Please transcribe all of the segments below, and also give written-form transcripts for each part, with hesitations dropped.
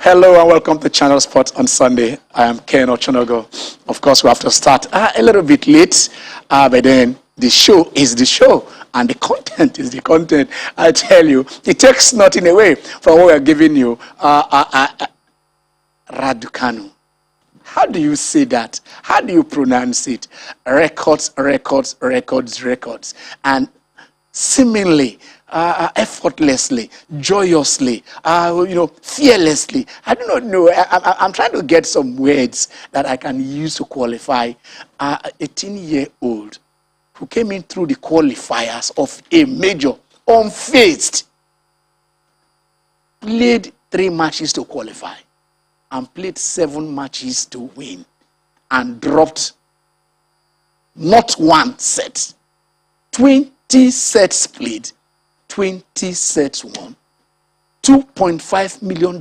Hello and welcome to Channel Sport on Sunday. I am Ken Ochonogo. Of course, we have to start a little bit late, but then the show is the show and the content is the content. I tell you, it takes nothing away from what we are giving you. Raducanu. How do you say that? How do you pronounce it? Records. And seemingly, effortlessly, joyously, fearlessly. I do not know. I'm trying to get some words that I can use to qualify 18-year-old who came in through the qualifiers of a major, unfazed, played 3 matches to qualify and played 7 matches to win and dropped not one set. 20 sets played. 20 sets won, $2.5 million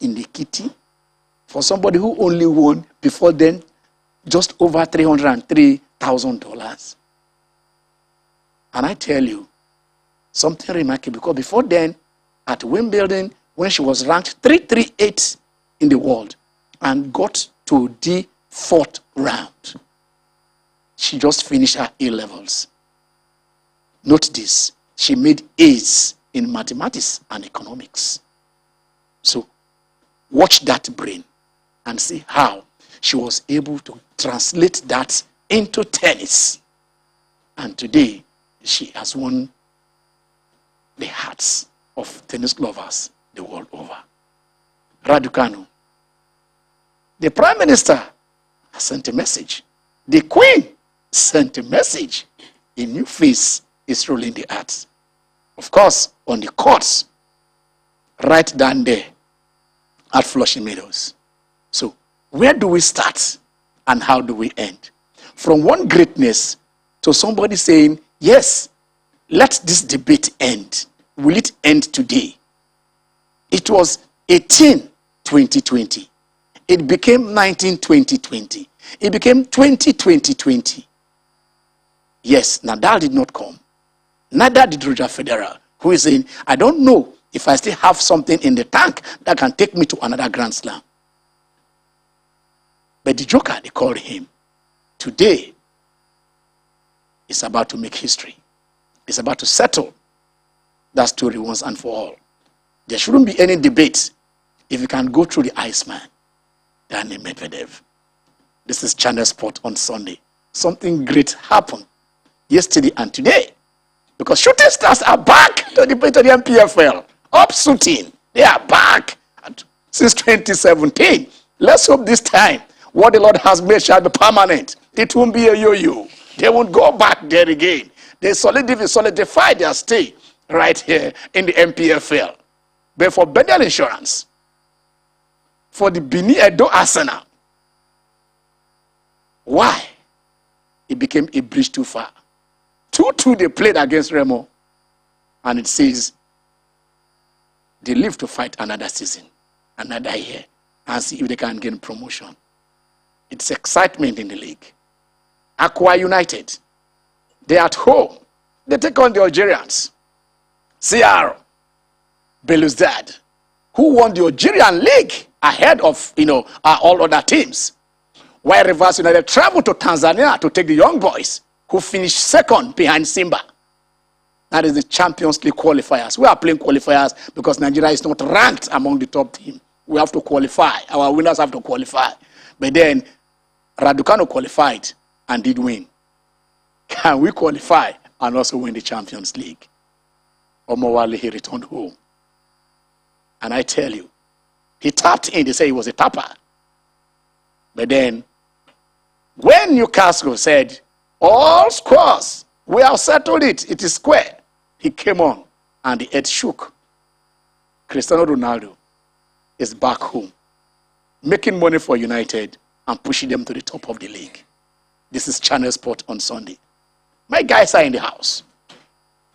in the kitty for somebody who only won before then just over $303,000. And I tell you something remarkable, because before then at Wimbledon, when she was ranked 338 in the world and got to the 4th round, she just finished her A-levels. Note this. She made A's in mathematics and economics. So watch that brain and see how she was able to translate that into tennis. And today, she has won the hearts of tennis lovers the world over. Raducanu. The Prime Minister sent a message. The Queen sent a message. A new face is ruling the earth. Of course, on the courts, right down there at Flushing Meadows. So, where do we start and how do we end? From one greatness to somebody saying, yes, let this debate end. Will it end today? It was 18-2020. It became 19-2020. It became 20-2020. Yes, Nadal did not come. Neither did Roger Federer, who is saying, I don't know if I still have something in the tank that can take me to another Grand Slam. But the Joker, they called him. Today, it's about to make history. It's about to settle that story once and for all. There shouldn't be any debate if you can go through the Iceman, Daniel Medvedev. This is Channel Sport on Sunday. Something great happened yesterday and today. Because shooting stars are back to the MPFL. Up shooting. They are back since 2017. Let's hope this time what the Lord has made shall be permanent. It won't be a yo-yo. They won't go back there again. They solidify their stay right here in the MPFL. But for Bendel Insurance, for the Bini Edo Arsenal, why? It became a bridge too far. 2-2 they played against Remo. And it says they live to fight another season, another year, and see if they can gain promotion. It's excitement in the league. Aqua United, they're at home. They take on the Algerians. CR Belouizdad, who won the Algerian league ahead of all other teams. While Rivers United traveled to Tanzania to take the young boys, who finished second behind Simba. That is the Champions League qualifiers. We are playing qualifiers because Nigeria is not ranked among the top team. We have to qualify. Our winners have to qualify. But then, Raducanu qualified and did win. Can we qualify and also win the Champions League? Omowale, he returned home. And I tell you, he tapped in. They say he was a tapper. But then, when Newcastle said, all scores, we have settled it, it is square, he came on and the earth shook. Cristiano Ronaldo is back home, making money for United and pushing them to the top of the league. This is Channel Sport on Sunday. My guys are in the house.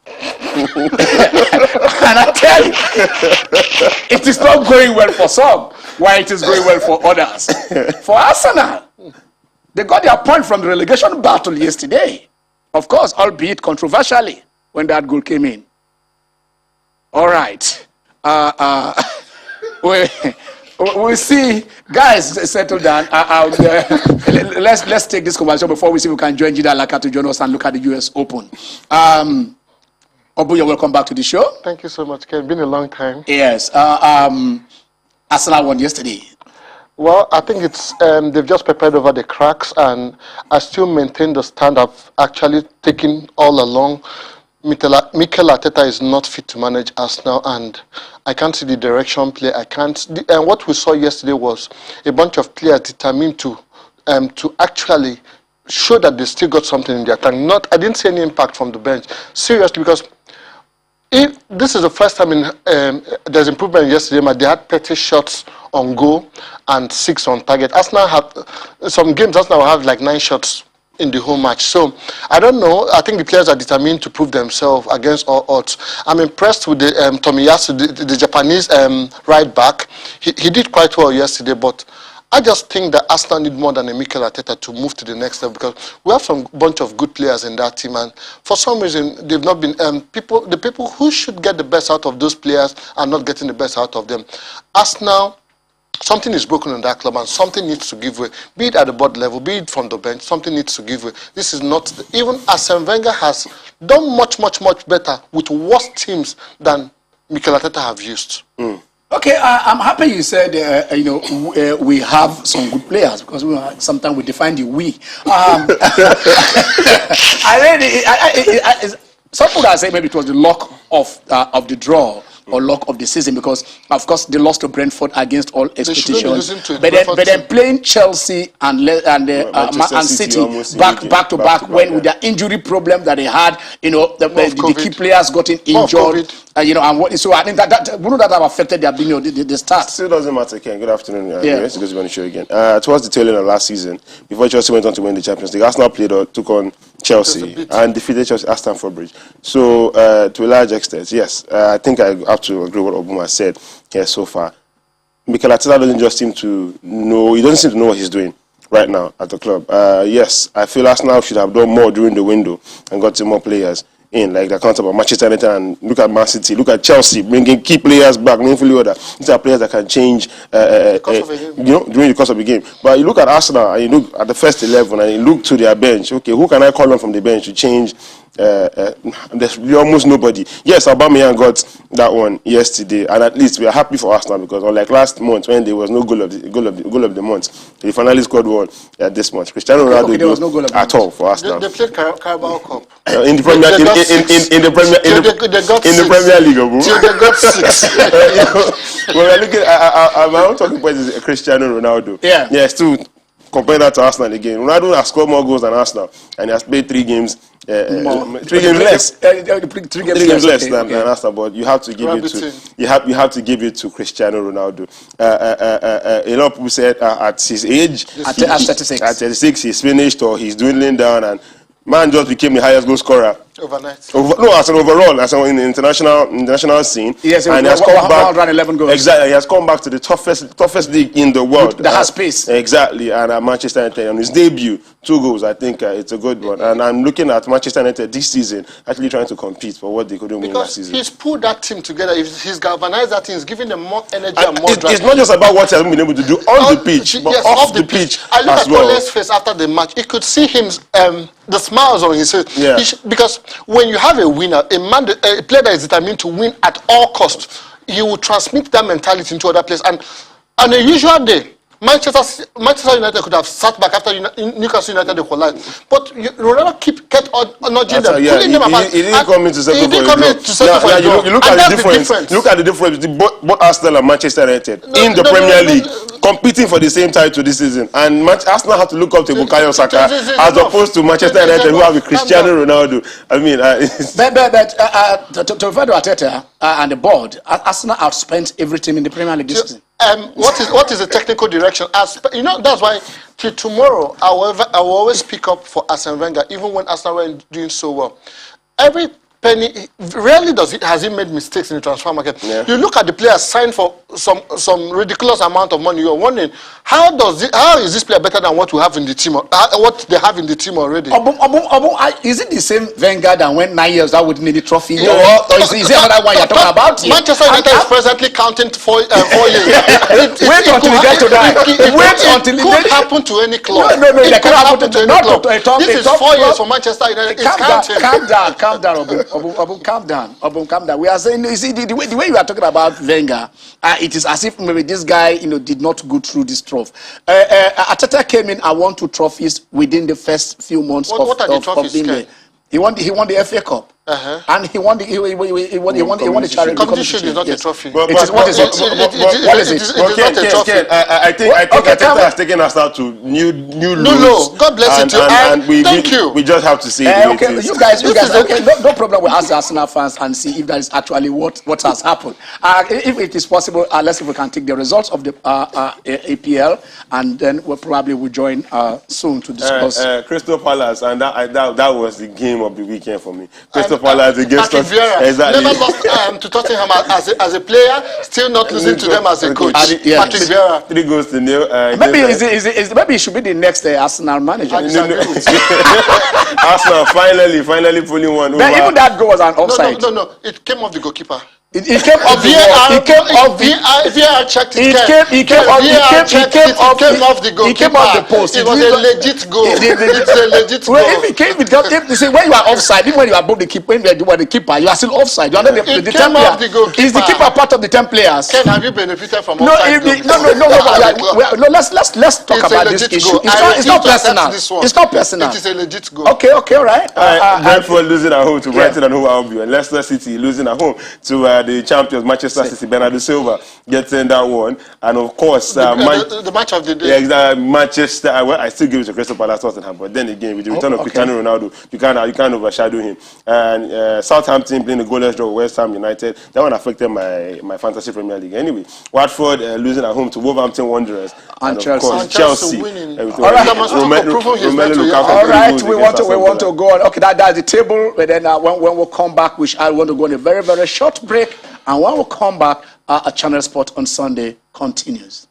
And I tell you, it is not going well for some, while it is going well for others. For Arsenal, they got their point from the relegation battle yesterday. Of course, albeit controversially, when that goal came in. All right. We'll see. Guys, settle down. Let's take this conversation before we see if we can join Jida Laka to join us and look at the US Open. Obu, you're welcome back to the show. Thank you so much, Ken. It's been a long time. Yes. Arsenal won yesterday. Well, I think it's they've just prepared over the cracks, and I still maintain the stand I've actually taken all along. Mikel Arteta is not fit to manage Arsenal, and I can't see the direction play. And what we saw yesterday was a bunch of players determined to actually show that they still got something in their tank. I didn't see any impact from the bench. Seriously, because this is the first time there's improvement yesterday. They had 30 shots on goal and 6 on target. Arsenal have some games. Arsenal have like 9 shots in the whole match. So I don't know. I think the players are determined to prove themselves against all odds. I'm impressed with the Tomiyasu, the Japanese right back. He did quite well yesterday, but I just think that Arsenal need more than a Mikel Arteta to move to the next level, because we have some bunch of good players in that team, and for some reason they've not been the people who should get the best out of those players are not getting the best out of them. Arsenal, something is broken in that club, and something needs to give way. Be it at the board level, be it from the bench, something needs to give way. This is not even Arsene Wenger has done much better with worse teams than Mikel Arteta have used. Okay, I'm happy you said, we have some good players, because sometimes we define the we. Some people are saying maybe it was the luck of the draw or luck of the season, because of course they lost to Brentford against all expectations. But then playing Chelsea and City back to back with their injury problem that they had, the key players getting injured. So I think that have affected their the start. Still doesn't matter, Ken. Good afternoon. It's good to be on the show again. Towards the tail end of last season, before Chelsea went on to win the Champions League, Arsenal took on Chelsea and defeated Chelsea at Stamford Bridge. So to a large extent, yes, I think I have to agree with what Obuma said here so far. Mikel Arteta doesn't just seem to know. He doesn't seem to know what he's doing right now at the club. Yes, I feel Arsenal should have done more during the window and got some more players in, like the account about Manchester United, and look at Man City, look at Chelsea, bringing key players back, meaningfully order. These are players that can change, during the course of the game. But you look at Arsenal, and you look at the first 11, and you look to their bench. Okay, who can I call on from the bench to change? There's almost nobody. Yes, Aubameyang got that one yesterday, and at least we are happy for Arsenal, because unlike last month when there was no goal of the month, they finally scored one this month. Cristiano Ronaldo there was no goal at all for Arsenal. They played Carabao Cup in the Premier League. Till they got 6. When we're looking at my own talking point is Cristiano Ronaldo. Yeah, still compare that to Arsenal again. Ronaldo has scored more goals than Arsenal, and he has played 3 games. 3 games less. 3 games less than Arsenal. But you have to give it to you have to give it to Cristiano Ronaldo. A lot of people said at his age, at 36, he's finished or he's dwindling down, and man just became the highest goal scorer overnight. As an overall, as in the international scene. Yes, and he has come back. 11 goals. Exactly, he has come back to the toughest league in the world. That has pace. Exactly, and at Manchester United on his debut, 2 goals. I think it's a good one. And I'm looking at Manchester United this season actually trying to compete for what they couldn't win last season. He's pulled that team together. He's galvanized that team. He's giving them more energy and more drive. It's not just about what he has been able to do on the pitch, but off the pitch. I look at Ole's face after the match. You could see him, the smiles on his face. Yeah. Because when you have a winner, a player that is determined to win at all costs, you will transmit that mentality into other players. And on a usual day, Manchester United could have sat back after Newcastle United equalized, but Ronaldo kept nudging them, pulling them apart. He didn't come in to settle for a draw. You look at the difference. Look at the difference between both Arsenal and Manchester United in the Premier League, competing for the same title this season. And Arsenal have to look up to Bukayo Saka as opposed to Manchester United, who have Cristiano Ronaldo. I mean, to refer to Arteta and the board, Arsenal outspent every team in the Premier League this season. What is the technical direction? That's why till tomorrow I will always pick up for Arsene Wenger, even when Arsenal were doing so well. Every penny, rarely has he made mistakes in the transfer market. Yeah. You look at the players signed for some ridiculous amount of money. You're wondering how is this player better than what we have in the team? What they have in the team already? Is it the same Wenger that went 9 years that wouldn't need the trophy? Or is it another one you're talking about? Manchester United is presently counting 4 years. Wait until he gets to that. Wait until it could happen to any club. No, it could happen to any club. This is 4 years for Manchester United. Calm down. We are saying, you see, the way you are talking about Wenger, it is as if maybe this guy, did not go through this trough. Arteta came in and won 2 trophies within the first few months of being there. He won the FA Cup. And he won the charity. Community Shield is not a trophy. What is it? I think Arteta has taken us out to new lows. God bless you. Thank you. We just have to see. Okay, you guys. Okay, no problem. We'll ask the Arsenal fans and see if that is actually what has happened. If it is possible, let's see if we can take the results of the APL, and then we probably will join soon to discuss. Crystal Palace, and that was the game of the weekend for me. Crystal Palace against Patrick Vieira. Exactly. Never lost to Tottenham as a player, still not losing to them as a coach. Patrick Vieira. 3-0. Maybe he should be the next Arsenal manager. Arsenal finally pulling one over. Even that goal was an offside. No. It came off the goalkeeper. It came off the wall. It came off the. VAR checked it. It came off the goal. It came off the post. It was a legit goal. It's a legit goal. You see, when you are offside, even when you are above the keeper, when you are the keeper, you are still offside. You are not the 10 player. Is the keeper part of the 10 players? Ken, have you benefited from offside? No. Let's talk about this issue. It's not personal. It's not personal. It is a legit goal. Okay, all right. Brentford losing at home to Brighton and Hove Albion. Leicester City losing at home to the champions Manchester City. Bernardo Silva getting that one, and of course the match of the day. Yeah, exactly. Manchester. I still give it to Crystal Palace, Tottenham, but then again with the return of Cristiano Ronaldo, you can't overshadow him. And Southampton playing the goalless draw with West Ham United. That one affected my fantasy Premier League. Anyway, Watford losing at home to Wolverhampton Wanderers, and of course Chelsea winning. All right, we want to go on. Okay, that's the table. But then when we come back, I want to go on a very, very short break. And when we come back, a Channel Sport on Sunday continues.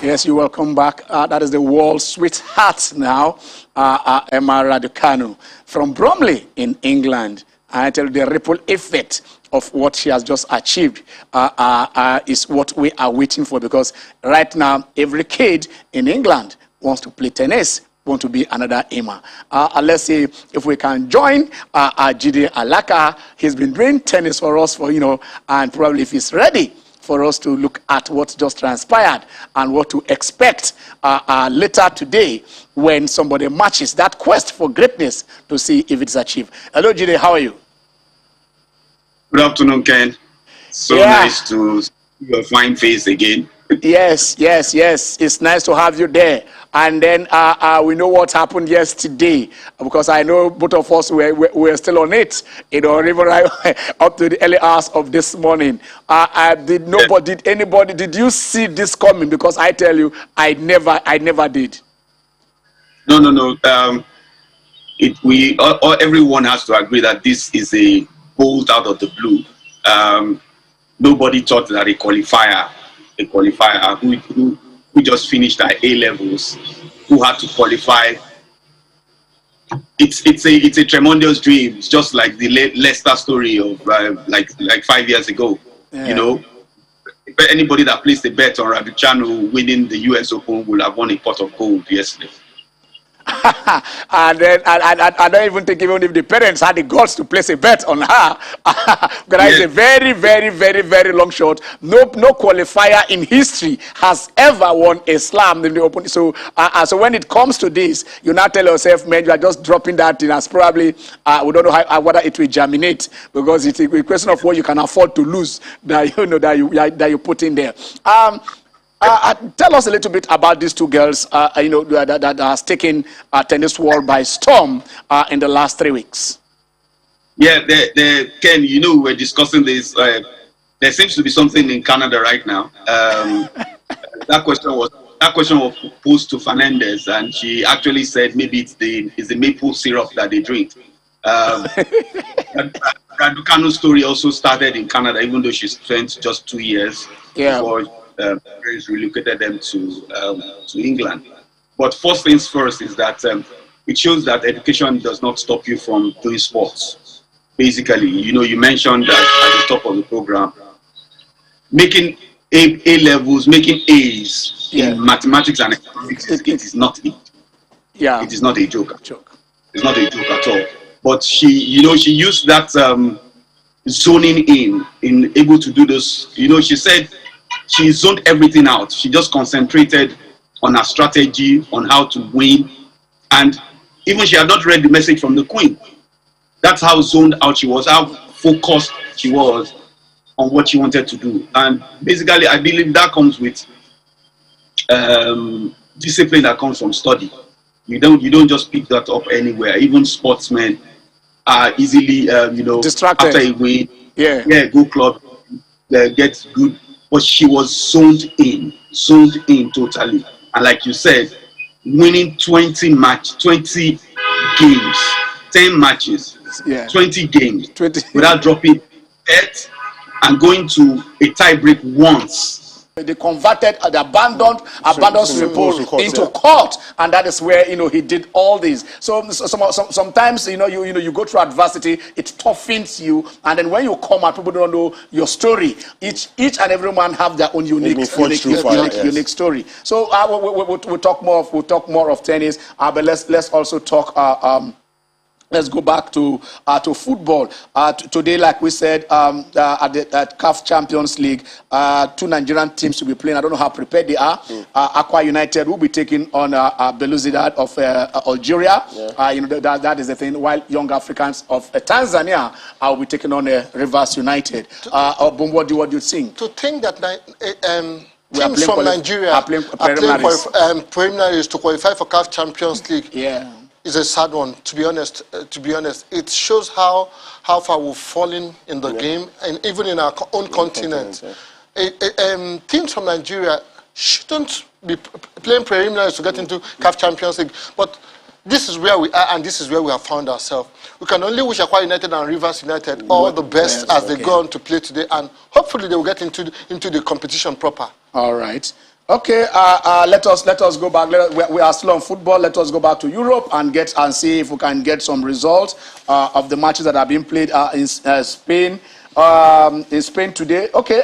Yes, you're welcome back. That is the world sweetheart now, Emma Raducanu from Bromley in England. I tell you, the ripple effect of what she has just achieved is what we are waiting for, because right now every kid in England wants to play tennis, want to be another Emma. Let's see if we can join Jide Alaka. He's been doing tennis for us and probably if he's ready for us to look at what just transpired and what to expect later today when somebody matches that quest for greatness to see if it's achieved. Hello, Jide, how are you? Good afternoon, Ken. Nice to see your fine face again. Yes. It's nice to have you there. And then we know what happened yesterday, because I know both of us were still on it, even up to the early hours of this morning. Did you see this coming? Because I tell you, I never did. No. Everyone has to agree that this is a bolt out of the blue. Nobody thought that a qualifier who just finished our A-levels, who had to qualify. It's a tremendous dream. It's just like the Leicester story of like 5 years ago. Yeah. Anybody that placed a bet on Raducanu winning the US Open will have won a pot of gold yesterday. And then I don't even think even if the parents had the guts to place a bet on her, because it's a very, very, very, very long shot. No qualifier in history has ever won a slam in the Open. So when it comes to this, you now tell yourself, man, you are just dropping that in as probably we don't know whether it will germinate, because it's a question of what you can afford to lose that you put in there. Tell us a little bit about these two girls, that has taken tennis world by storm in the last 3 weeks. Yeah, Ken, we're discussing this. There seems to be something in Canada right now. That question was posed to Fernandez, and she actually said maybe it's the maple syrup that they drink. Raducanu's story also started in Canada, even though she spent just 2 years before parents relocated them to England. But first things first is that it shows that education does not stop you from doing sports. Basically, you mentioned that at the top of the program, making A levels, making A's in mathematics and economics, it is not it. Yeah, it is not a joke. It's not a joke at all. But she used that zoning in able to do this. She said she zoned everything out. She just concentrated on her strategy, on how to win, and even she had not read the message from the Queen. That's how zoned out she was, how focused she was on what she wanted to do. And basically, I believe that comes with discipline that comes from study. You don't just pick that up anywhere. Even sportsmen are easily, distracted after a win. Go club, get good. But she was zoned in totally. And like you said, winning 20 games, 10 matches, 20 games, without dropping it and going to a tie break once. They converted the abandoned swimming pool into court, and that is where he did all these. So sometimes you go through adversity, it toughens you, and then when you come out, people don't know your story. Each and every man have their own unique story. So we'll talk more of tennis, but let's also talk. Let's go back to football. Today, like we said, at CAF Champions League, 2 Nigerian teams will be playing. I don't know how prepared they are. Aqua United will be taking on Belouizdad of Algeria. That is the thing. While Young Africans of Tanzania will be taking on Rivers United. What do you think? To think that teams from Nigeria are playing preliminaries to qualify for CAF Champions League. Is a sad one, to be honest. It shows how far we've fallen in the game, and even in our own continent. Teams from Nigeria shouldn't be playing preliminaries to get into CAF Champions League. But this is where we are, and this is where we have found ourselves. We can only wish Aqua United and Rivers United all the best as they go on to play today, and hopefully they will get into the competition proper. All right. Okay, let us go back. We are still on football. Let us go back to Europe and see if we can get some results of the matches that have been played in Spain. In Spain today. Okay,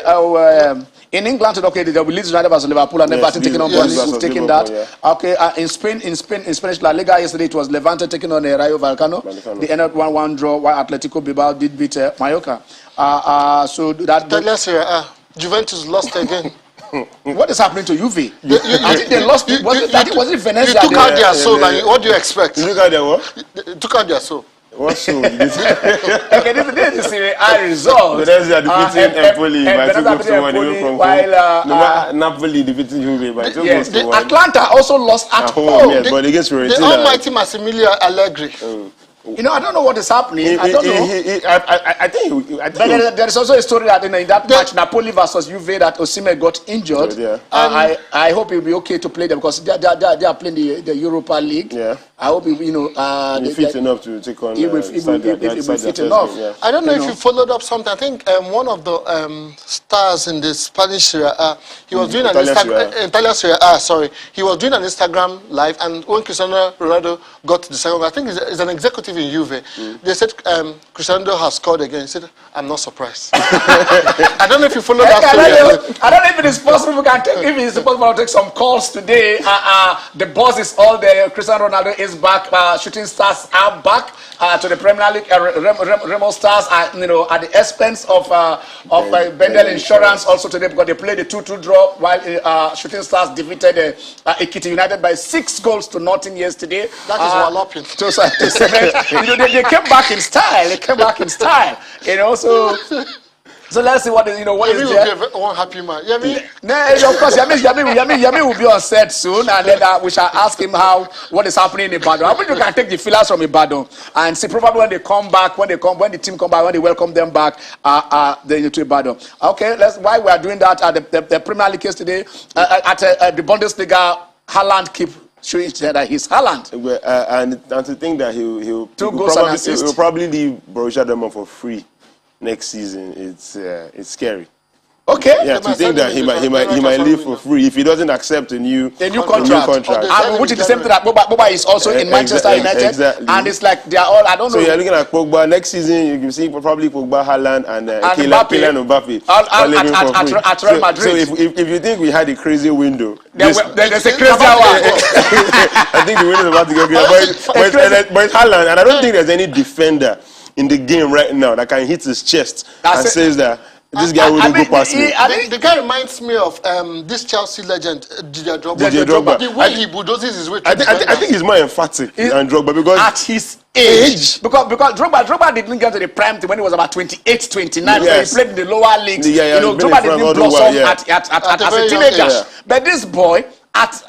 in England today. Okay, there will be Leeds United versus Liverpool, and Everton taking on Burnley. We've taken that. Okay, in Spanish La Liga yesterday it was Levante taking on Rayo Vallecano. They ended 1-1 draw, while Atletico Bilbao did beat Mallorca. So that. Juventus lost again. What is happening to Juve? I think they lost. Was it Venezia? You took out their soul. What do you expect? You look at their what? You took out their soul. What soul? Okay, this is Serie A result. Venezia defeating Empoli by 2-1 while Napoli defeating Juve by 2-1. Atlanta also lost at home. Yes, but against Fiorentina. The almighty Massimiliano Allegri. I don't know what is happening. I don't know. I think there is also a story that in that match, Napoli versus Juve, that Osimhen got injured. I hope he'll be okay to play them because they are playing the Europa League. Yeah. I hope he'll be fit enough to take on. He'll be fit enough. Yeah. I don't know if you followed up something. I think one of the stars in the Spanish Serie A, he was doing Italian Serie A. Sorry, he was doing an Instagram live, and when Cristiano Ronaldo got the second, I think it's an executive in Juve. They said Cristiano has scored again. He said, "I'm not surprised." I don't know if you followed that story. I don't know if it is possible. If it is possible to take some calls today. The buzz is all there. Cristiano Ronaldo is back. Shooting Stars are back to the Premier League. Remo Stars are at the expense of Bendel Insurance also today because they played the 2-2 draw while Shooting Stars defeated Ekiti United by 6-0 yesterday. That is walloping. To cement. They came back in style. So let's see what is there. One happy man. Yemi? No, of course, Yami will be on set soon, and then we shall ask him what is happening in Ibadan. I mean, you can take the fillers from Ibadan and see probably when they come back, when the team come back, when they welcome them back, they to Ibadan. Okay, why we are doing that at the Premier League case today at the Bundesliga, Haaland keep showing that he's Haaland. And to think that he'll goals and assists. He'll probably leave Borussia Dortmund for free next season, it's scary. Okay. Yeah, to think that he might leave for free if he doesn't accept a new contract. Which is the same thing that Boba is also in Manchester United. Exactly. And it's like they are all, I don't know. So you're looking at Pogba next season. You can see probably Pogba, Haaland, and Kylian Mbappe at Real Madrid. So if you think we had a crazy window, there's a crazy one. I think the window is about to get great. But it's Haaland, and I don't think there's any defender in the game right now that can hit his chest and says that this guy wouldn't go past me. The guy reminds me of this Chelsea legend, Didier Drogba. The way he bulldozes his way through I think he's more emphatic than Drogba because at his age. Because Drogba didn't get to the prime when he was about 28, 29. Yes. So he played in the lower leagues. Drogba didn't blossom as a teenager. But this boy, at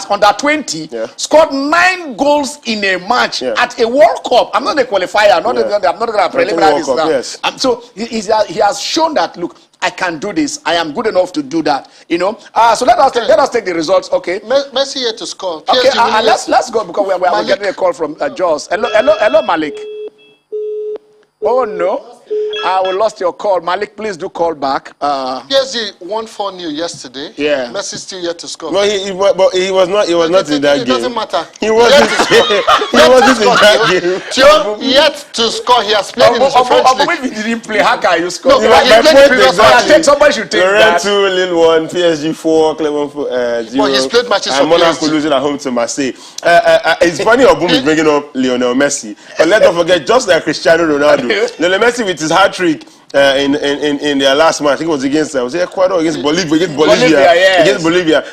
under 20, scored 9 goals in a match at a World Cup. I'm not a qualifier. I'm not going to preliminary now. Yes. So he has shown that, look, I can do this. I am good enough to do that. So let us take the results. Okay. Messi here to score. Okay. Let's go because we're getting a call from Jaws. Hello, Malik. Oh no. We lost your call. Malik, please do call back. PSG won 4-0 yesterday. Yeah. Messi still yet to score. No, he was not in that game. It doesn't matter. He wasn't in that game. Yet to score. He has played in the French league. If he didn't play, how can you score? Somebody should take that. 2, Lille 1, PSG 4, Clermont 0. But he's played matches for Monaco losing at home to Marseille. It's funny Obum is bringing up Lionel Messi. But let's not forget, just like Cristiano Ronaldo, Lionel Messi with his hat-trick in their last match, I think it was against Ecuador, against Bolivia.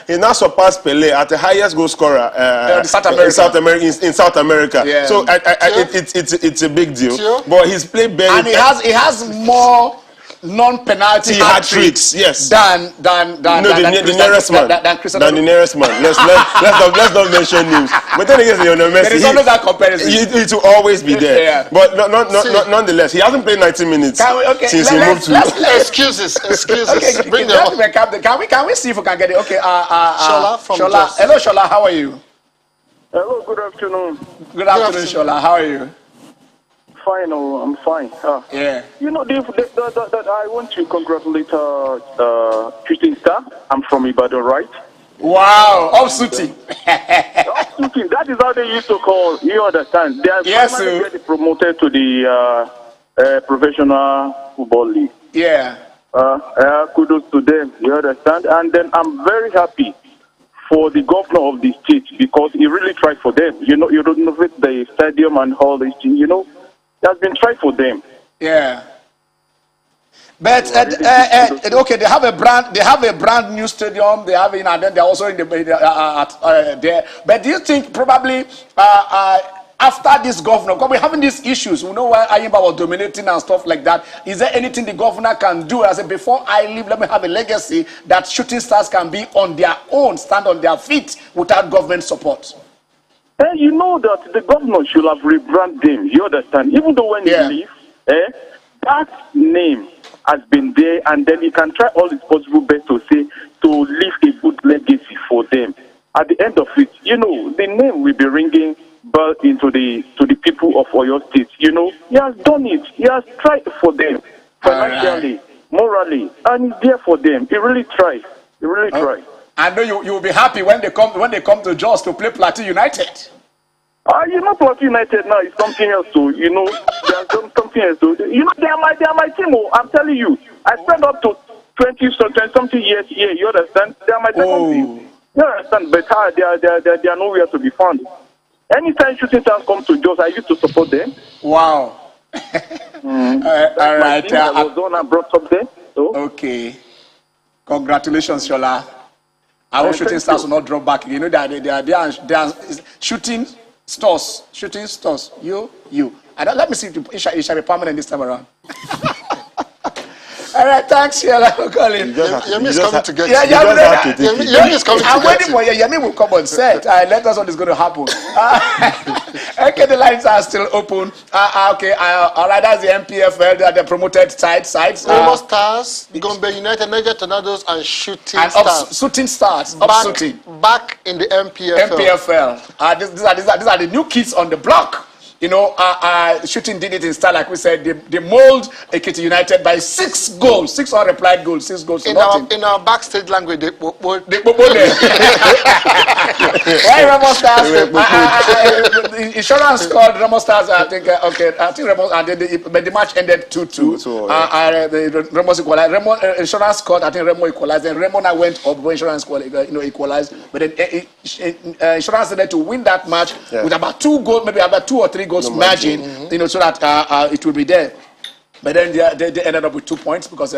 He now surpassed Pelé at the highest goal scorer in South America. Yeah. So it's a big deal. But he's played better. And he has more non-penalty hat-tricks than the nearest man. Let's not mention names. But then again, Lionel Messi, there is always that comparison. It will always be there. Yeah. But nonetheless, he hasn't played 90 minutes since he moved to. Excuses. Okay, bring them up. Can we see if we can get it? Okay. Shola from Shola. Hello, Shola. How are you? Hello. Good afternoon. Good afternoon, Shola. How are you? Fine, I'm fine. Yeah. I want to congratulate Shooting Star. I'm from Ibadan, right? Wow, off-shooting. Off-shooting, that is how they used to call. You understand? They are finally getting promoted to the professional football league. Yeah. Kudos to them. You understand? And then I'm very happy for the governor of the state because he really tried for them. You renovate the stadium and all these things. It has been tried for them. Yeah. But okay, they have a brand new stadium. They have and then they're also in there. But do you think probably after this governor, because we're having these issues, we know why Ayimba was dominating and stuff like that. Is there anything the governor can do? I said, before I leave, let me have a legacy that Shooting Stars can be on their own, stand on their feet without government support. You know that the governor should have rebranded them. You understand? Even though when he leaves, that name has been there, and then he can try all his possible best to leave a good legacy for them. At the end of it, the name will be ringing bell into the people of Oyo State. He has done it. He has tried for them financially, morally, and he's there for them. He really tried. I know you will be happy when they come to Jos to play Plateau United. Plateau United now is something else too. They are something else too. They are my team. I'm telling you, I spent up to 20 something years here. You understand? They are my second team. You understand? But they are nowhere to be found. Anytime Shooting Stars come to Jos, I used to support them. Wow. All right. I was the one that brought up there. So. Okay. Congratulations, Shola. I hope Shooting Stars will not drop back. They are shooting stars. You. Let me see if it shall be permanent this time around. All right, thanks, Shola, for calling. Yemi is coming to get you. Yemi is coming to get I'm waiting for you. Yemi will come on set. Let us know what is going to happen. Okay, the lines are still open. Okay, all right, that's the MPFL, the promoted sides. Remo Stars, Gombe United, Niger Tornadoes, and Shooting Stars. Shooting Stars. Back in the MPFL. These are the new kids on the block. Shooting did it in style, like we said. They mold Ekiti United by 6 goals, 6 unreplied goals, 6 goals to nothing. In our backstage language, they Why Remo Stars? Insurance scored Remo Stars. I think Remo, but the match ended 2-2. Remo equalized. Insurance scored. I think Remo equalized. And Remo now went up. Insurance equalized. But then Insurance needed to win that match with about 2 goals, maybe about 2 or 3 goals margin. So that it will be there. But then they ended up with 2 points because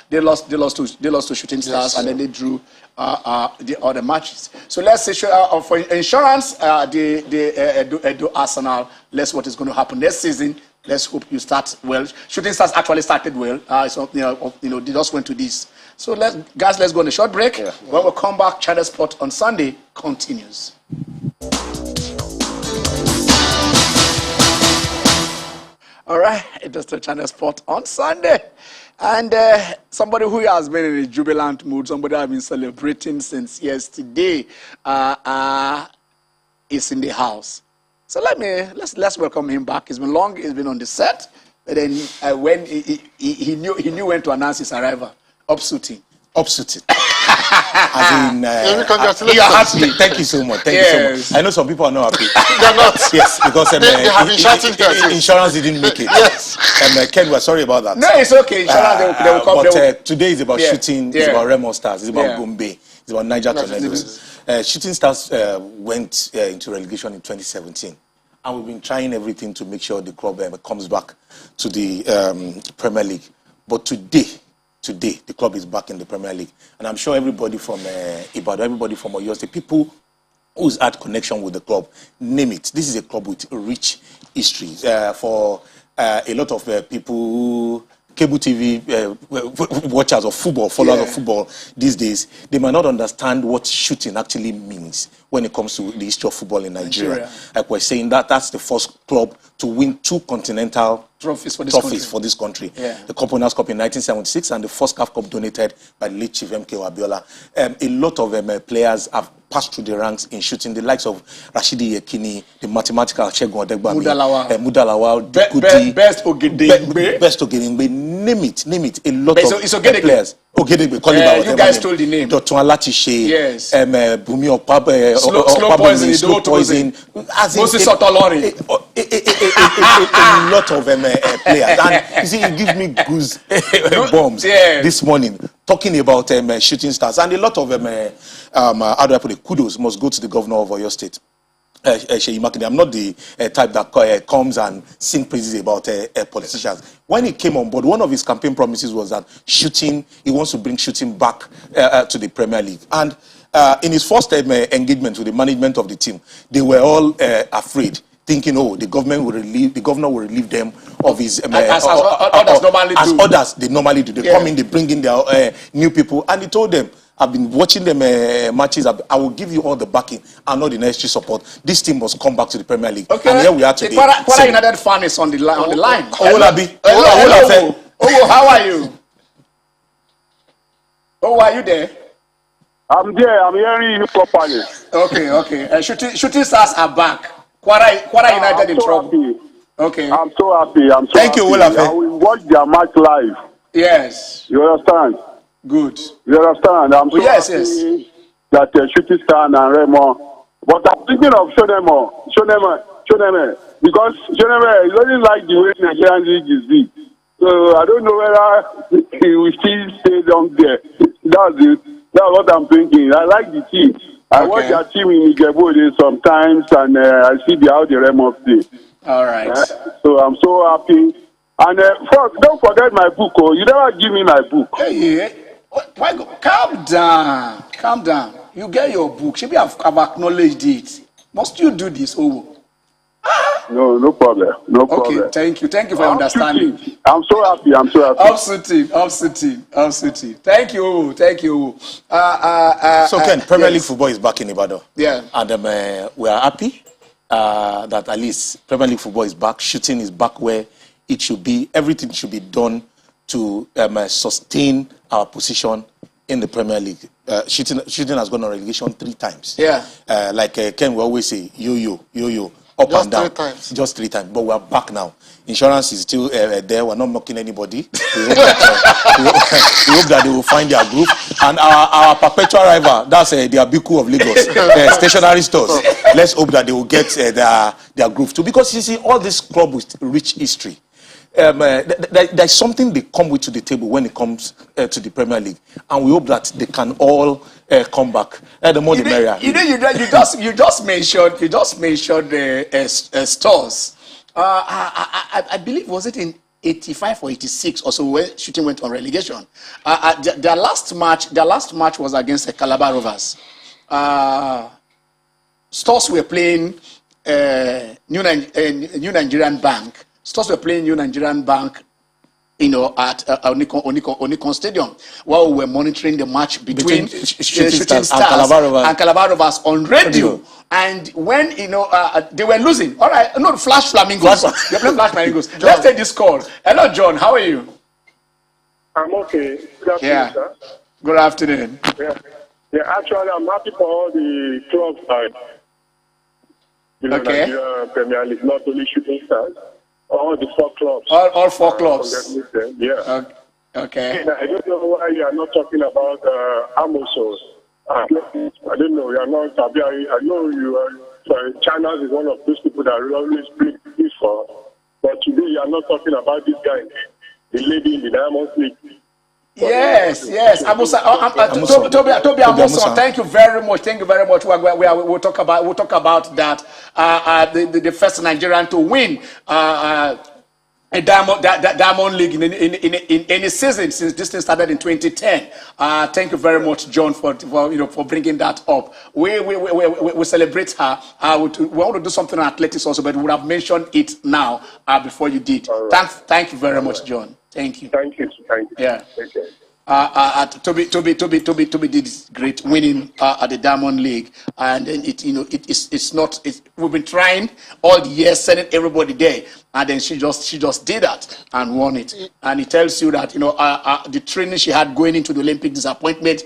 they lost to Shooting Stars, and then they drew the other matches. So let's say for Insurance, the Edo Arsenal. Let's see what is going to happen next season. Let's hope you start well. Shooting Stars actually started well. So they just went to this. So let's go on a short break. Yeah. When we come back, Channel Sport on Sunday continues. All right, it is the Channel Sport on Sunday. And somebody who has been in a jubilant mood, somebody I've been celebrating since yesterday, is in the house. So let's welcome him back. It's been long, he's been on the set. But then when he knew when to announce his arrival. Upsuiting. As in, congratulations. You are happy. Thank you so much. Thank you so much. I know some people are not happy. They're not. Yes, because they have been shouting here. Insurance didn't make it. Yes. Ken, we're sorry about that. No, it's okay. Insurance, they will come. But today is about Shooting. It's about Remo Stars. It's about Gombe. It's about Niger Tornadoes. Shooting Stars went into relegation in 2017. And we've been trying everything to make sure the club comes back to the Premier League. But today, the club is back in the Premier League. And I'm sure everybody from Ibadan, everybody from Oyo State, people who's had connection with the club, name it. This is a club with rich history. For a lot of people, cable TV watchers of football, followers of football these days, they might not understand what shooting actually means when it comes to the history of football in Nigeria. Like we're saying, that's the first club to win 2 continental trophies for this country. The Cup Winners' Cup in 1976 and the first CAF Cup donated by the late Chief M.K. Abiola. A lot of players have passed through the ranks in shooting. The likes of Rashidi Yekini, the mathematical Shegun Odegbami, Mudalawa, Dukuti, Best Ogedengbe, name it. A lot of players. Ogedengbe, you guys told the name. Dr. Alatishe, yes. Bumi Opab, slow poison. Moses Otolori. A lot of players. And you see, it gives me goosebumps this morning talking about Shooting Stars. And a lot of how do I put it? Kudos must go to the governor of Oyo State. I'm not the type that comes and sing praises about politicians. When he came on board, one of his campaign promises was that he wants to bring shooting back to the Premier League. And in his first engagement with the management of the team, they were all afraid, thinking, the governor will relieve them of his as others they normally do. They come in, they bring in their new people, and he told them, I've been watching them matches. I will give you all the backing and all the necessary support. This team must come back to the Premier League. Okay. And here we are today. Kwara United fan is on the line. Hello. How are you? Are you there? I'm there. I'm hearing you properly. Okay. Shooting Stars are back. Kwara United in trouble. Happy. Okay. I'm so happy. Thank you, Olafe. I will watch their match live. Yes. You understand? Good. You understand? I'm so happy that Shooting Star and Remo. But I'm thinking of Shoneme. Because Shoneme is only like the way Nigerian League is big. So I don't know whether he will still stay down there. That's what I'm thinking. I like the team. I watch their team in Ijebu sometimes, and I see how the Remo play. All right. So I'm so happy. And don't forget my book. You never give me my book. Hey. Why go? Calm down. You get your book. Should I've acknowledged it. Must you do this, No problem. Okay, thank you for your understanding. I'm so happy. Upsuiting. Thank you. So Ken, Premier League football is back in Ibadan. Yeah. And we are happy that at least Premier League football is back. Shooting is back where it should be. Everything should be done to sustain our position in the Premier League. Shooting has gone on relegation 3 times. Yeah. Like Ken will always say, yo-yo. up and down. Just 3 times. But we are back now. Insurance is still there. We're not mocking anybody. We hope that they will find their groove. And our perpetual rival, that's the Abiku of Lagos, stationary stores. Let's hope that they will get their groove too. Because you see, all this club with rich history, there's something they come with to the table when it comes to the Premier League, and we hope that they can all come back. The more the merrier. You just mentioned the stores. I believe, was it in 85 or 86 or so when Shooting went on relegation? Their last match was against Calabar Rovers. Stores were playing New Nigerian Bank. Stores were playing New Nigerian Bank, at Onikon Stadium, while we were monitoring the match between Shooting Stars and Calabar Rovers on radio. And when they were losing, all right, no, Flash Flamingos. They're playing Flash Flamingos. Let's take this call. Hello, John. How are you? I'm okay. Good afternoon, sir. Good afternoon. Yeah. Actually, I'm happy for all the clubs Nigeria Premier League, not only Shooting Stars. All the 4 clubs. All 4 clubs. Yeah. Okay. I don't know why you are not talking about Amoso. I don't know. You are not. I know you are. China is one of those people that always play this for. But today you are not talking about this guy, the lady in the Diamond League. Yes. Toby Amuson, thank you very much. We'll talk about that. The first Nigerian to win a Diamond League in any season since this thing started in 2010. Thank you very much, John, for bringing that up. We celebrate her. We want to do something on athletics also, but we would have mentioned it now before you did. Right. Thank you very much, John. Thank you. Thank you. Yeah. Okay. Toby did great, winning at the Diamond League, and then we've been trying all the years, sending everybody there, and then she just did that and won it. And it tells you that the training she had going into the Olympic disappointment,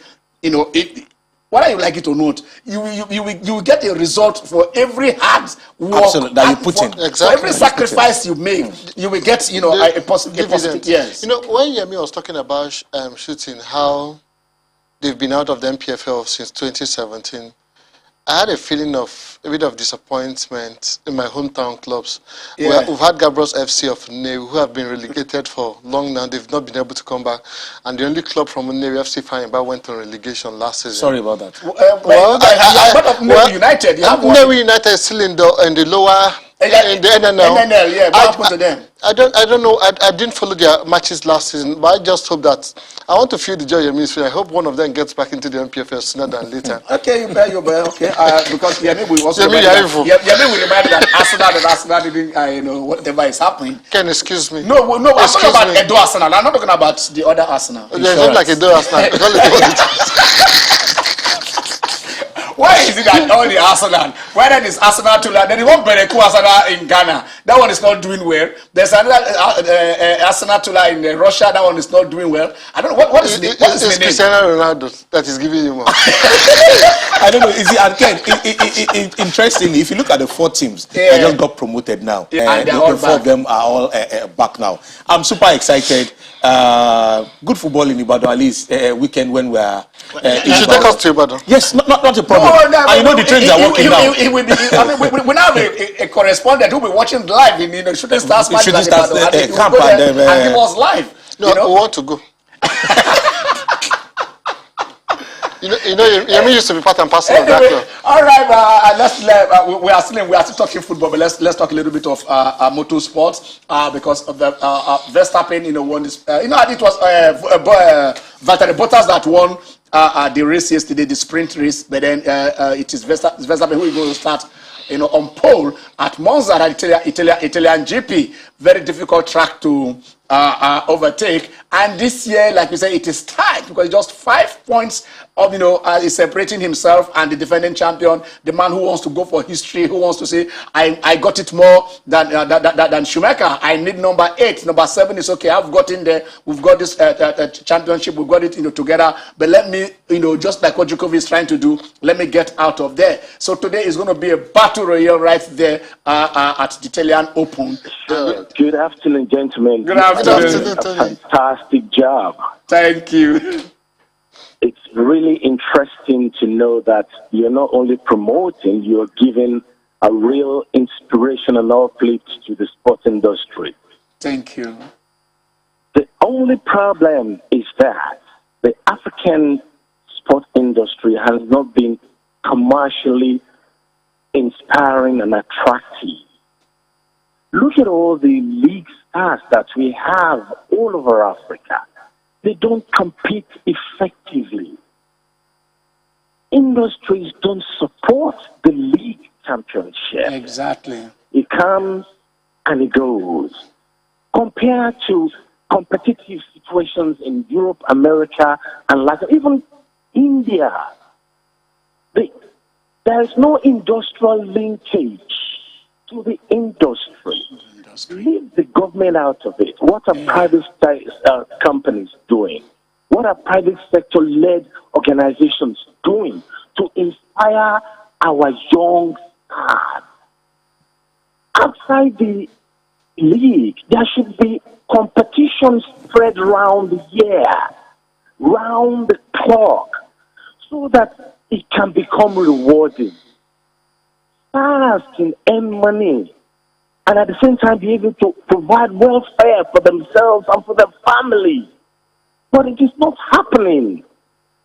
whether you like it or not, you will get a result for every hard work that you put in. Exactly. For every sacrifice you make, you will get a positive. Yes. When Yemi was talking about Shooting, how they've been out of the MPFL since 2017, I had a feeling of a bit of disappointment in my hometown clubs. Yeah. We've had Gabriel's FC of Nnewi, who have been relegated for long now. They've not been able to come back. And the only club from Nnewi, FC Fanyaba, went on relegation last season. Sorry about that. Nnewi United. Nnewi United is still in the lower... in the NNL. Yeah, what happened to them? I don't know. I didn't follow their matches last season, but I just hope that I want to feel the joy of ministry. I hope one of them gets back into the MPFL sooner than later. Okay, you bet. Okay, because Yemi will also remind that Arsenal didn't, whatever is happening. Ken, excuse me. No, I'm talking about Edo Arsenal. I'm not talking about the other Arsenal. There's not like Edo Arsenal. Why is it that all the Arsenal, whether it's Arsenal Tula, then the one Bereku Arsenal in Ghana, that one is not doing well. There's another Arsenal Tula in Russia, that one is not doing well. I don't know, what is the name? It's Cristiano Ronaldo that is giving you more. I don't know, interestingly, if you look at the 4 teams that just got promoted now, the 4 of them are all back now. I'm super excited. Good football in Ibadan, at least weekend when we are... you should take us to Ibadan. Yes, not a problem. The trains are working now. We now have a correspondent who will be watching live in Shooting Stars match and give us live. No, we want to go. Yemi used to be part and parcel of that club. All right, we are still talking football, but let's talk a little bit of motorsports because of the Verstappen, won this. It was Valtteri Bottas that won the race yesterday, the sprint race, but then it is Verstappen who is going to start on pole at Monza, Italian GP. Very difficult track to overtake. And this year, like we said, it is tight because just 5 points of, is separating himself and the defending champion, the man who wants to go for history, who wants to say, I got it more than Schumacher. I need number 8. Number 7 is okay. I've got in there. We've got this championship. We've got it, together. But let me, just like what Djokovic is trying to do, let me get out of there. So today is going to be a battle royale right there at the Italian Open. Good afternoon, gentlemen. Good afternoon. A fantastic job. Thank you. It's really interesting to know that you're not only promoting, you're giving a real inspirational uplift to the sports industry. Thank you. The only problem is that the African sport industry has not been commercially inspiring and attractive. Look at all the league stars that we have all over Africa. They don't compete effectively. Industries don't support the league championship. Exactly. It comes and it goes. Compared to competitive situations in Europe, America, and Latin, even India, there is no industrial linkage to the industry. Leave the government out of it. What are private companies doing? What are private sector-led organizations doing to inspire our young stars? Outside the league, there should be competition spread round the year, round the clock, so that it can become rewarding. Stars can earn money and at the same time be able to provide welfare for themselves and for their family. But it is not happening.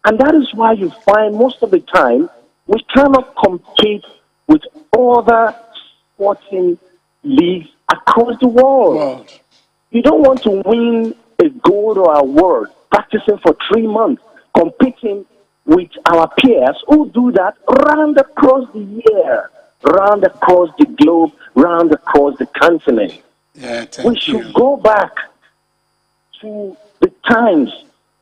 And that is why you find most of the time we cannot compete with other sporting leagues across the world. You don't want to win a gold or award practicing for 3 months, competing with our peers who do that round across the year, round across the globe, round across the continent. We should go back to the times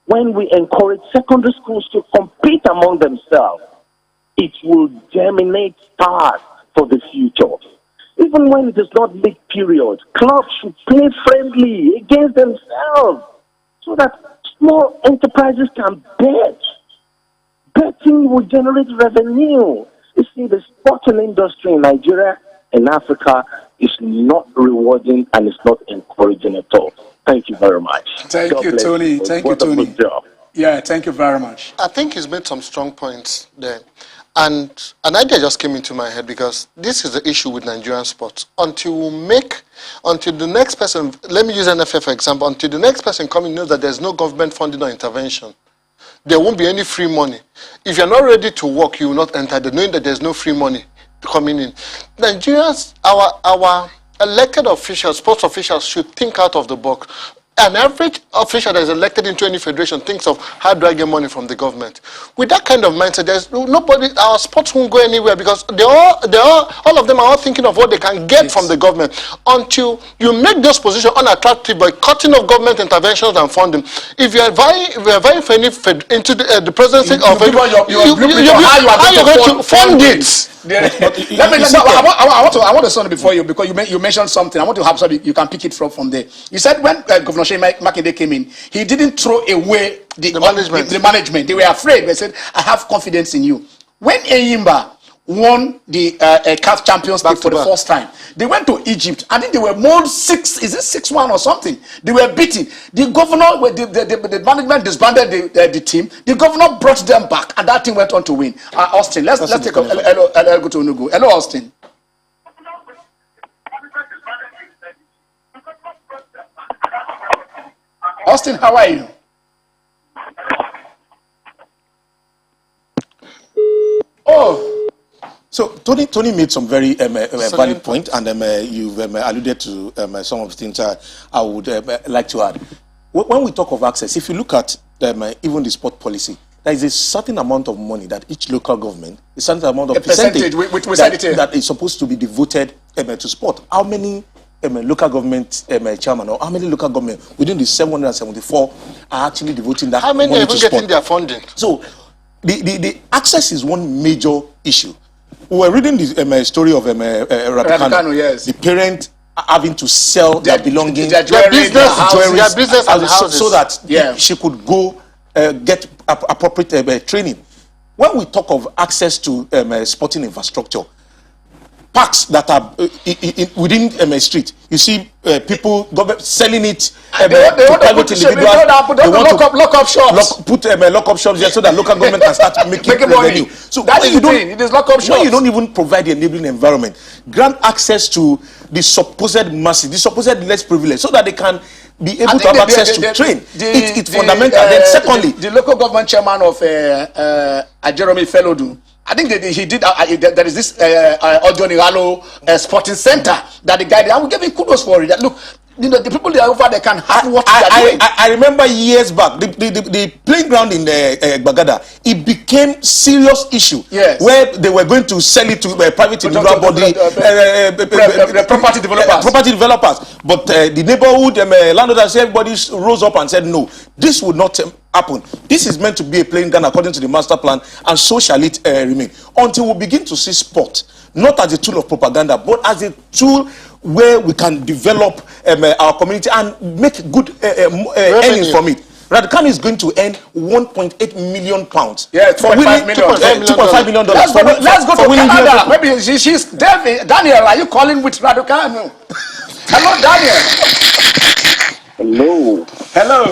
when we encourage secondary schools to compete among themselves. It will germinate stars for the future. Even when it is not league period, clubs should play friendly against themselves so that small enterprises can bet. Betting will generate revenue. You see, the sporting industry in Nigeria and Africa is not rewarding and it's not encouraging at all. Thank you very much. Thank you, Tony. Thank you, Tony. Yeah, thank you very much. I think he's made some strong points there. And an idea just came into my head because this is the issue with Nigerian sports. Until the next person, let me use NFF for example, until the next person coming knows that there's no government funding or intervention, there won't be any free money. If you're not ready to work, you will not enter, knowing that there's no free money coming in. Nigerians, our elected officials, sports officials should think out of the box. An average official that is elected into any federation thinks of how do I get money from the government. With that kind of mindset, there's nobody. Our sports won't go anywhere because all of them are all thinking of what they can get from the government. Until you make those positions unattractive by cutting off government interventions and funding. If you are vying for any into the presidency of how you're going to fund it. I want to say before you because you mentioned something. I want to have something you can pick it from there. You said when Governor Makinde came in, he didn't throw away the management. They were afraid. They said, "I have confidence in you." When Eyimba won the CAF Champions League for the first time, they went to Egypt. I think they were more 6-1 or something. They were beaten. The governor, the management disbanded the team. The governor brought them back, and that team went on to win. Austin, let's take a go to Onugu. Hello, Austin. Austin, how are you? Oh, so Tony made some very valid point, and you've alluded to some of the things I would like to add. When we talk of access, if you look at even the sport policy, there is a certain amount of money that each local government, a certain amount of percentage we said it here, that is supposed to be devoted to sport. How many local government chairman, or how many local government within the 774 are actually devoting that money to sport? How many are even getting their funding? So the access is one major issue. We were reading the story of Raducanu, yes. the parent having to sell their belongings, their business and houses, so that she could go get appropriate training. When we talk of access to sporting infrastructure, parks that are within a street, you see people selling it. They want to lock up shops. Put lock up shops there so that local government can start making revenue. Money. So that is the thing. It is lock up shops. When you don't even provide the enabling environment, grant access to the supposed masses, the supposed less privileged, so that they can be able to have access to train. It's fundamental. Then secondly, the local government chairman of Jeremy Felodu, I think he did. There is this Ojo Nigalo sporting center that the guy did. I will give him kudos for it. That look, the people that are over there can have what they are doing. I remember years back the playing ground in Bagada, it became serious issue. Yes. Where they were going to sell it to private individual body, property developers. Property developers. But the neighborhood landowners, everybody rose up and said, no, this would not happen. This is meant to be a playing ground according to the master plan, and so shall it remain. Until we begin to see sport, not as a tool of propaganda, but as a tool where we can develop our community and make good earnings from it. Raducanu is going to earn £1.8 million. Yeah, $2.5 million. Let's go to Canada. Maybe she's Daniel, are you calling with Raducanu? Hello, Daniel. Hello.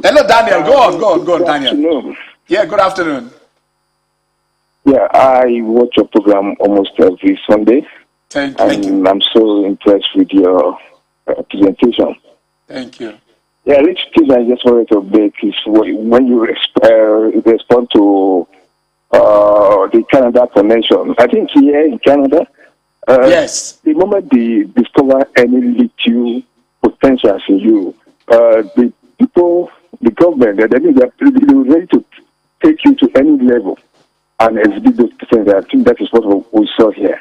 Hello, Daniel. Go on, Daniel. Afternoon. Yeah, good afternoon. Yeah, I watch your program almost every Sunday. Thank you. And I'm so impressed with your presentation. Thank you. Yeah, which thing I just wanted to make is when you respond to the Canada connection. I think here in Canada, yes, the moment they discover any little potentials in you, the people, the government, they're ready to take you to any level and exhibit those potentials. I think that is what we saw here.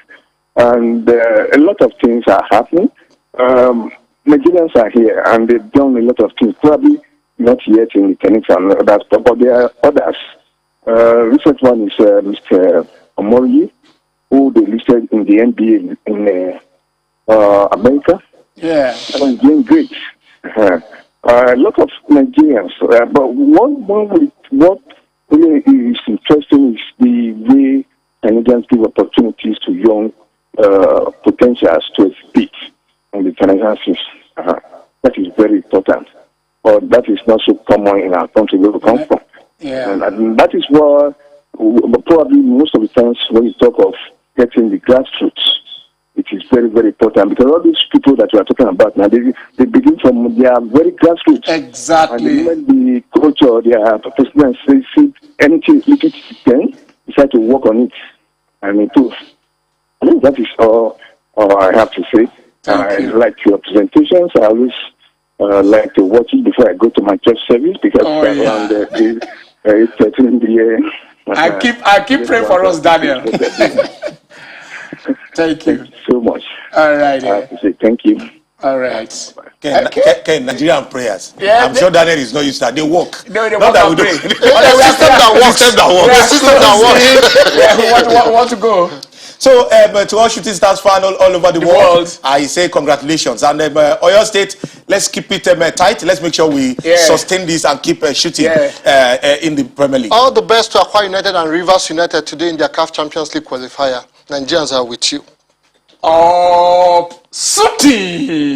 And a lot of things are happening. Nigerians are here and they've done a lot of things, probably not yet in the tennis and others, but there are others. Recent one is Mr. Omori, who they listed in the NBA in America. Yeah. And doing great. A lot of Nigerians, but what really is interesting is the way Canadians give opportunities to young potentials to exhibit in the Canadian system. That is very important. But that is not so common in our country where we come from. Yeah. And that is why probably most of the times when you talk of getting the grassroots, it is very, very important, because all these people that you are talking about now, they begin from their very grassroots. Exactly. And when the coach or their president says anything little then decide to work on it and improve. I think that is all I have to say. I like your presentations. I always like to watch it before I go to my church service, because around 8:30 in the year. I keep praying for us, Daniel. Thank you so much. All right. I have to say thank you. All right. Nigerian prayers. Yeah, I'm sure Daniel is not used to that. They work. They not work that and we pray. don't. The system that works. Yeah, we want to go. So, to all shooting stars fans all over the world, I say congratulations. And Oyo State, let's keep it tight. Let's make sure we sustain this and keep shooting in the Premier League. All the best to Akwa United and Rivers United today in their CAF Champions League qualifier. Nigerians are with you. Suti!